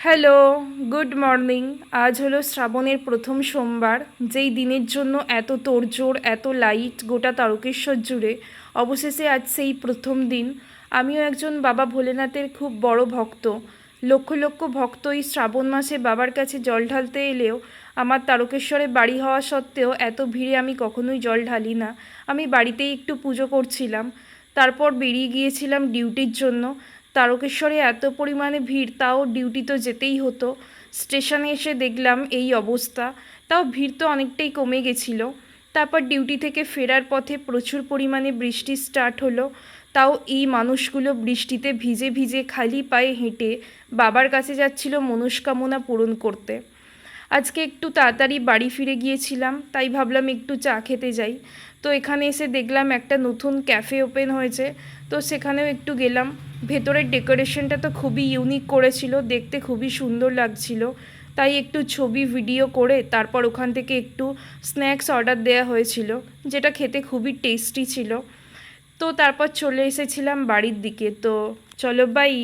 Hello, good morning. আজ হলো শ্রাবণের প্রথম সোমবার, যেই দিনের জন্য এত তোড়জোড়, এত লাইট গোটা তারকেশ্বর জুড়ে। অবশেষে আজ সেই প্রথম দিন। আমিও একজন বাবা ভোলেনাথের খুব বড় ভক্ত। লক্ষ লক্ষ ভক্ত এই শ্রাবণ মাসে বাবার কাছে জল ঢালতে এলেও আমার তারকেশ্বরে বাড়ি হওয়া সত্ত্বেও এত ভিড়ে আমি কখনোই জল ঢালি না। আমি বাড়িতেই একটু পুজো করছিলাম, তারপর বেরিয়ে গিয়েছিলাম ডিউটির জন্য। তারকেশ্বরে এত পরিমাণে ভিড়, তাও ডিউটি তো যেতেই হতো। স্টেশনে এসে দেখলাম এই অবস্থা। তাও ভিড় তো অনেকটাই কমে গেছিলো। তারপর ডিউটি থেকে ফেরার পথে প্রচুর পরিমাণে বৃষ্টি স্টার্ট হলো। তাও এই মানুষগুলো বৃষ্টিতে ভিজে ভিজে খালি পায়ে হেঁটে বাবার কাছে যাচ্ছিল মনস্কামনা পূরণ করতে। আজকে একটু তাড়াতাড়ি বাড়ি ফিরে গিয়েছিলাম, তাই ভাবলাম একটু চা খেতে যাই। তো এখানে এসে দেখলাম একটা নতুন ক্যাফে ওপেন হয়েছে, তো সেখানেও একটু গেলাম। ভেতরের ডেকোরেশনটা তো খুবই ইউনিক করেছিল, দেখতে খুবই সুন্দর লাগছিল। তাই একটু ছবি ভিডিও করে তারপর ওখান থেকে একটু স্ন্যাক্স অর্ডার দেওয়া হয়েছিল, যেটা খেতে খুবই টেস্টি ছিল। তো তারপর চলে এসেছিলাম বাড়ির দিকে। তো চলো, বাই।